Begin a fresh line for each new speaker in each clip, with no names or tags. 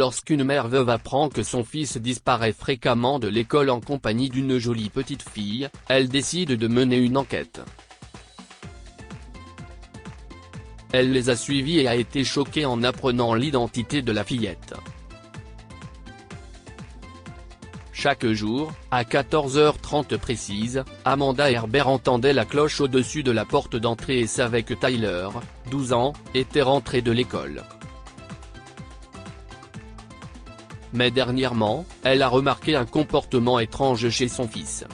Lorsqu'une mère veuve apprend que son fils disparaît fréquemment de l'école en compagnie d'une jolie petite fille, elle décide de mener une enquête. Elle les a suivis et a été choquée en apprenant l'identité de la fillette. Chaque jour, à 14h30 précise, Amanda Herbert entendait la cloche au-dessus de la porte d'entrée et savait que Tyler, 12 ans, était rentré de l'école. Mais dernièrement, elle a remarqué un comportement étrange chez son fils.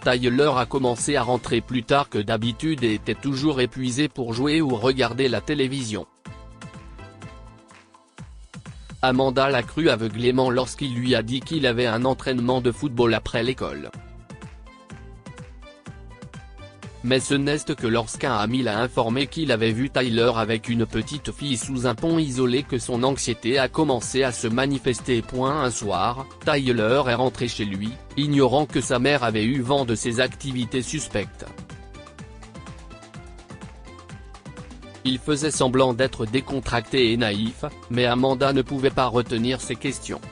Tyler a commencé à rentrer plus tard que d'habitude et était toujours épuisé pour jouer ou regarder la télévision. Amanda l'a cru aveuglément lorsqu'il lui a dit qu'il avait un entraînement de football après l'école. Mais ce n'est que lorsqu'un ami l'a informé qu'il avait vu Tyler avec une petite fille sous un pont isolé que son anxiété a commencé à se manifester. Un soir, Tyler est rentré chez lui, ignorant que sa mère avait eu vent de ses activités suspectes. Il faisait semblant d'être décontracté et naïf, mais Amanda ne pouvait pas retenir ses questions.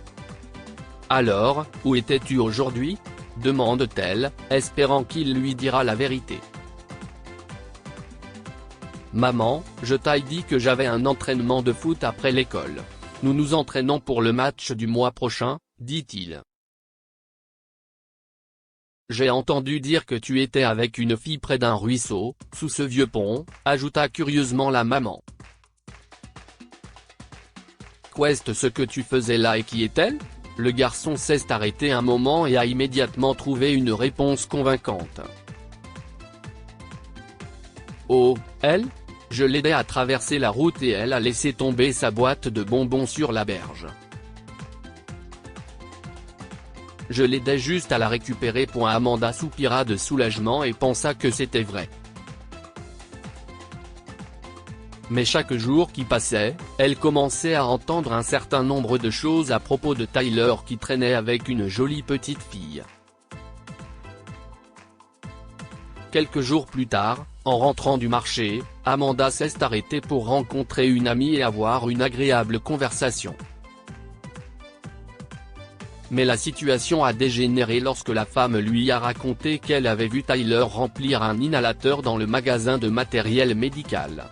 « Alors, où étais-tu aujourd'hui ?» demande-t-elle, espérant qu'il lui dira la vérité. « Maman, je t'ai dit que j'avais un entraînement de foot après l'école. Nous nous entraînons pour le match du mois prochain, dit-il. J'ai entendu dire que tu étais avec une fille près d'un ruisseau, sous ce vieux pont, ajouta curieusement la maman. Qu'est-ce ce que tu faisais là et qui est-elle ? Le garçon s'est arrêté un moment et a immédiatement trouvé une réponse convaincante. Oh, elle ? Je l'aidais à traverser la route et elle a laissé tomber sa boîte de bonbons sur la berge. Je l'aidais juste à la récupérer. Amanda soupira de soulagement et pensa que c'était vrai. Mais chaque jour qui passait, elle commençait à entendre un certain nombre de choses à propos de Tyler qui traînait avec une jolie petite fille. Quelques jours plus tard, en rentrant du marché, Amanda s'est arrêtée pour rencontrer une amie et avoir une agréable conversation. Mais la situation a dégénéré lorsque la femme lui a raconté qu'elle avait vu Tyler remplir un inhalateur dans le magasin de matériel médical.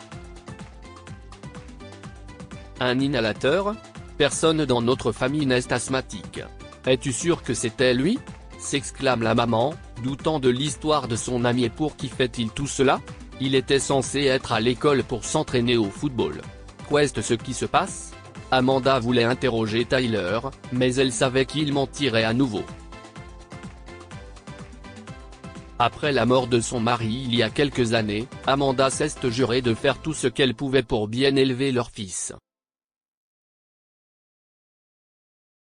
Un inhalateur ? Personne dans notre famille n'est asthmatique. Es-tu sûr que c'était lui ? S'exclame la maman, doutant de l'histoire de son ami. Et pour qui fait-il tout cela ? Il était censé être à l'école pour s'entraîner au football. Qu'est-ce ce qui se passe ? Amanda voulait interroger Tyler, mais elle savait qu'il mentirait à nouveau. Après la mort de son mari il y a quelques années, Amanda s'est jurée de faire tout ce qu'elle pouvait pour bien élever leur fils.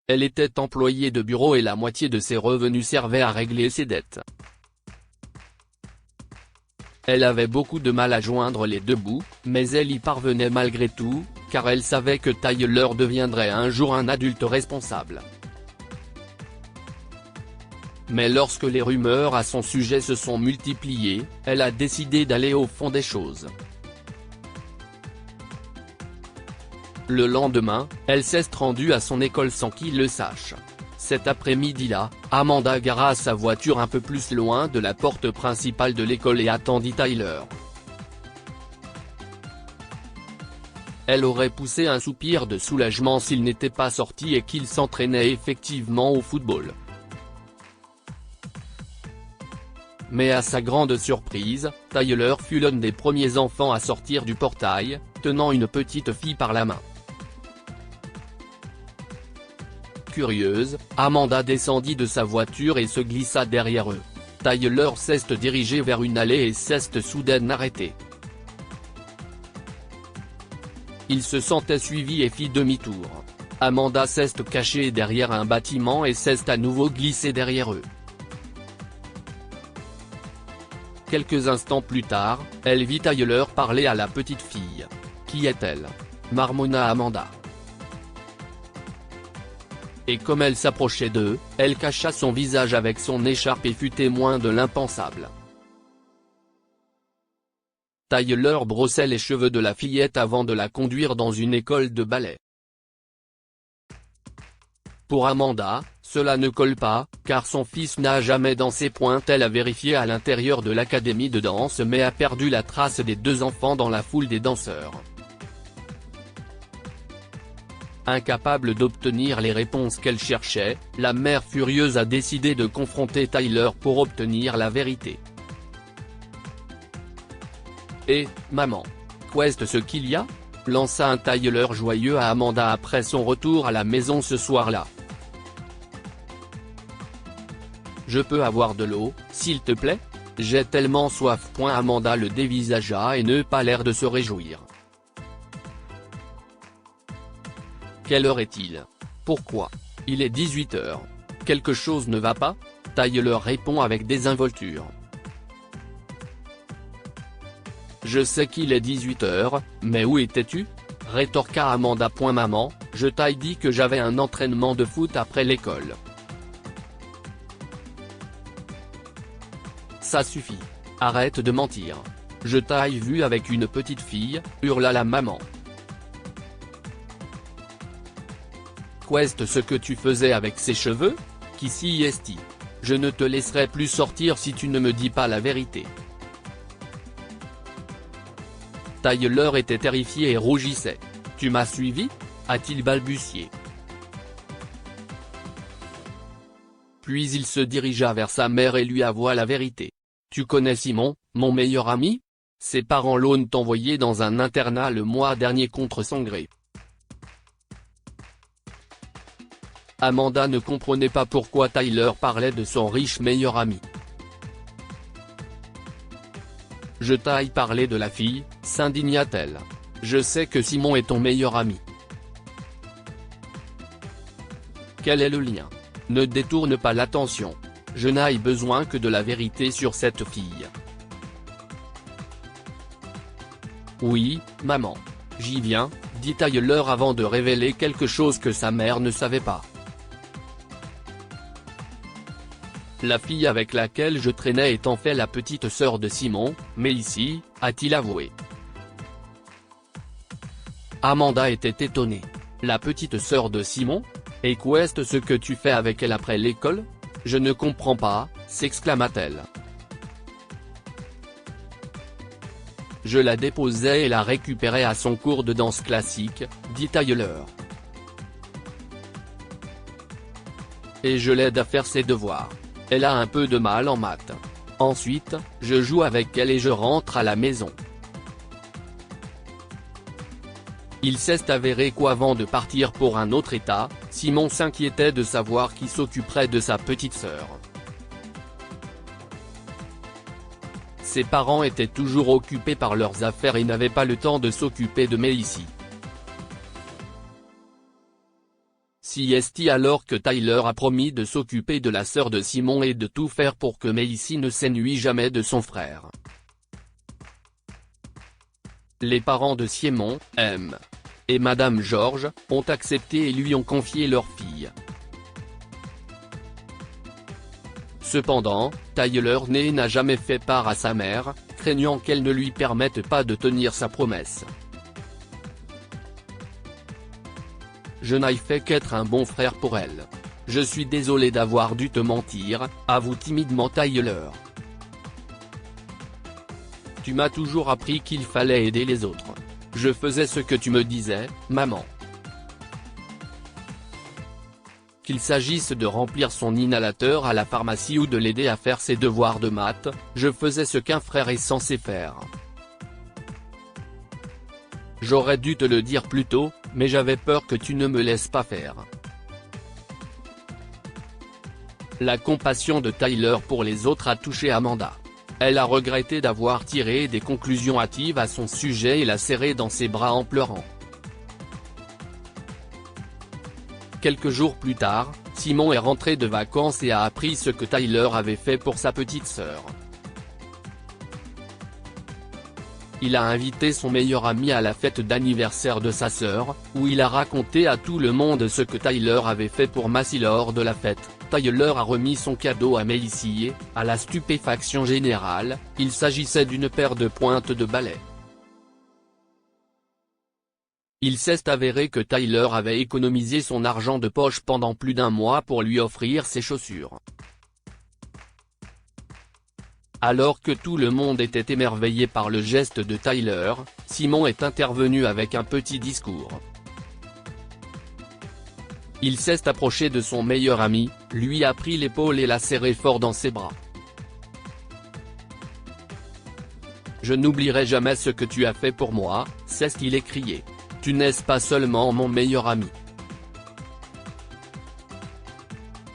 Elle était employée de bureau et la moitié de ses revenus servait à régler ses dettes. Elle avait beaucoup de mal à joindre les deux bouts, mais elle y parvenait malgré tout, car elle savait que Tyler deviendrait un jour un adulte responsable. Mais lorsque les rumeurs à son sujet se sont multipliées, elle a décidé d'aller au fond des choses. Le lendemain, elle s'est rendue à son école sans qu'il le sache. Cet après-midi-là, Amanda gara sa voiture un peu plus loin de la porte principale de l'école et attendit Tyler. Elle aurait poussé un soupir de soulagement s'il n'était pas sorti et qu'il s'entraînait effectivement au football. Mais à sa grande surprise, Tyler fut l'un des premiers enfants à sortir du portail, tenant une petite fille par la main. Curieuse, Amanda descendit de sa voiture et se glissa derrière eux. Tyler s'est dirigé vers une allée et s'est soudain arrêté. Il se sentait suivi et fit demi-tour. Amanda s'est cachée derrière un bâtiment et s'est à nouveau glissée derrière eux. Quelques instants plus tard, elle vit Tyler parler à la petite fille. « Qui est-elle » marmonna Amanda. Et comme elle s'approchait d'eux, elle cacha son visage avec son écharpe et fut témoin de l'impensable. Tyler brossait les cheveux de la fillette avant de la conduire dans une école de ballet. Pour Amanda, cela ne colle pas, car son fils n'a jamais dansé. Elle a vérifié à l'intérieur de l'académie de danse mais a perdu la trace des deux enfants dans la foule des danseurs. Incapable d'obtenir les réponses qu'elle cherchait, la mère furieuse a décidé de confronter Tyler pour obtenir la vérité. « Et, maman, qu'est-ce ce qu'il y a ?» lança un Tyler joyeux à Amanda après son retour à la maison ce soir-là. « Je peux avoir de l'eau, s'il te plaît ? J'ai tellement soif. » Amanda le dévisagea et n'eut pas l'air de se réjouir. « Quelle heure est-il ? Pourquoi ? Il est 18 h. Quelque chose ne va pas ? » Tyler répond avec désinvolture. « Je sais qu'il est 18 h, mais où étais-tu ? » rétorqua Amanda. « Maman, je t'ai dit que j'avais un entraînement de foot après l'école. » « Ça suffit. Arrête de mentir. Je t'ai vu avec une petite fille, » hurla la maman. « Qu'est-ce ce que tu faisais avec ses cheveux ? Qui s'y est-il ? Je ne te laisserai plus sortir si tu ne me dis pas la vérité. » Tyler était terrifié et rougissait. « Tu m'as suivi ? » a-t-il balbutié. Puis il se dirigea vers sa mère et lui avoua la vérité. « Tu connais Simon, mon meilleur ami ? Ses parents l'ont envoyé dans un internat le mois dernier contre son gré. » Amanda ne comprenait pas pourquoi Tyler parlait de son riche meilleur ami. « Je t'ai parlé de la fille, » s'indigna-t-elle. « Je sais que Simon est ton meilleur ami. Quel est le lien ? Ne détourne pas l'attention. Je n'ai besoin que de la vérité sur cette fille. » « Oui, maman. J'y viens, » dit Tyler avant de révéler quelque chose que sa mère ne savait pas. « La fille avec laquelle je traînais est en fait la petite sœur de Simon, mais ici, » a-t-il avoué. Amanda était étonnée. « La petite sœur de Simon ? Et qu'est-ce ce que tu fais avec elle après l'école ? Je ne comprends pas, » s'exclama-t-elle. « Je la déposais et la récupérais à son cours de danse classique, » dit Tyler. « Et je l'aide à faire ses devoirs. Elle a un peu de mal en maths. Ensuite, je joue avec elle et je rentre à la maison. » Il s'est avéré qu'avant de partir pour un autre état, Simon s'inquiétait de savoir qui s'occuperait de sa petite sœur. Ses parents étaient toujours occupés par leurs affaires et n'avaient pas le temps de s'occuper de Melissa. Si est alors que Tyler a promis de s'occuper de la sœur de Simon et de tout faire pour que Melissa ne s'ennuie jamais de son frère. Les parents de Simon, M. et Madame George, ont accepté et lui ont confié leur fille. Cependant, Tyler n'a jamais fait part à sa mère, craignant qu'elle ne lui permette pas de tenir sa promesse. « Je n'ai fait qu'être un bon frère pour elle. Je suis désolé d'avoir dû te mentir, » avoue timidement Tyler. « Tu m'as toujours appris qu'il fallait aider les autres. Je faisais ce que tu me disais, maman. » Qu'il s'agisse de remplir son inhalateur à la pharmacie ou de l'aider à faire ses devoirs de maths, je faisais ce qu'un frère est censé faire. J'aurais dû te le dire plus tôt, mais j'avais peur que tu ne me laisses pas faire. La compassion de Tyler pour les autres a touché Amanda. Elle a regretté d'avoir tiré des conclusions hâtives à son sujet et l'a serré dans ses bras en pleurant. Quelques jours plus tard, Simon est rentré de vacances et a appris ce que Tyler avait fait pour sa petite sœur. il a invité son meilleur ami à la fête d'anniversaire de sa sœur, où il a raconté à tout le monde ce que Tyler avait fait pour Macy lors de la fête. Tyler a remis son cadeau à Macy et, à la stupéfaction générale, il s'agissait d'une paire de pointes de ballet. Il s'est avéré que Tyler avait économisé son argent de poche pendant plus d'un mois pour lui offrir ses chaussures. Alors que tout le monde était émerveillé par le geste de Tyler, Simon est intervenu avec un petit discours. Il s'est approché de son meilleur ami, lui a pris l'épaule et l'a serré fort dans ses bras. « Je n'oublierai jamais ce que tu as fait pour moi », c'est ce qu'il a crié. « Tu n'es pas seulement mon meilleur ami.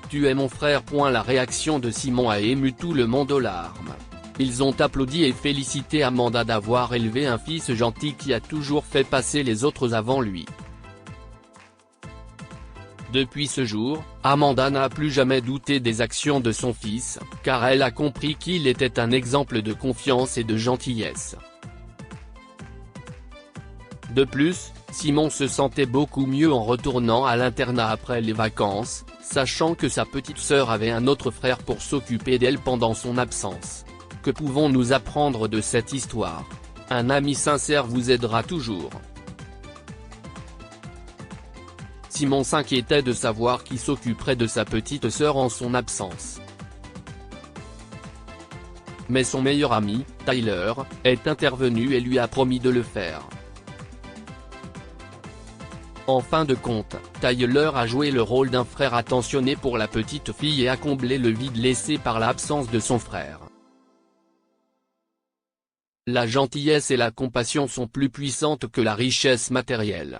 Tu es mon frère. » La réaction de Simon a ému tout le monde aux larmes. Ils ont applaudi et félicité Amanda d'avoir élevé un fils gentil qui a toujours fait passer les autres avant lui. Depuis ce jour, Amanda n'a plus jamais douté des actions de son fils, car elle a compris qu'il était un exemple de confiance et de gentillesse. De plus, Simon se sentait beaucoup mieux en retournant à l'internat après les vacances, sachant que sa petite sœur avait un autre frère pour s'occuper d'elle pendant son absence. Que pouvons-nous apprendre de cette histoire? Un ami sincère vous aidera toujours. Simon s'inquiétait de savoir qui s'occuperait de sa petite sœur en son absence. Mais son meilleur ami, Tyler, est intervenu et lui a promis de le faire. En fin de compte, Tyler a joué le rôle d'un frère attentionné pour la petite fille et a comblé le vide laissé par l'absence de son frère. La gentillesse et la compassion sont plus puissantes que la richesse matérielle.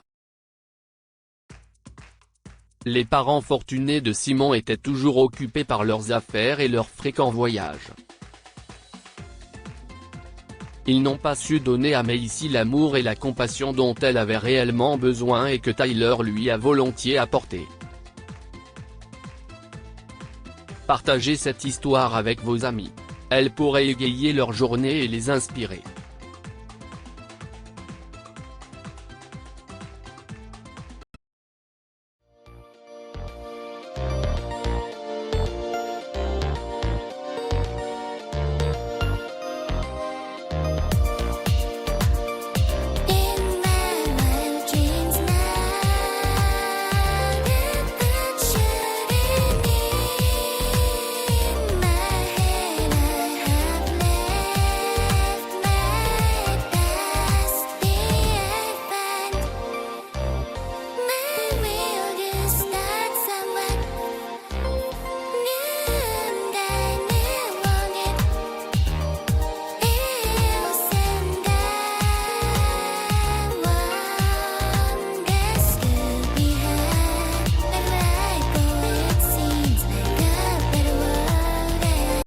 Les parents fortunés de Simon étaient toujours occupés par leurs affaires et leurs fréquents voyages. Ils n'ont pas su donner à Macy l'amour et la compassion dont elle avait réellement besoin et que Tyler lui a volontiers apporté. Partagez cette histoire avec vos amis. Elle pourrait égayer leur journée et les inspirer.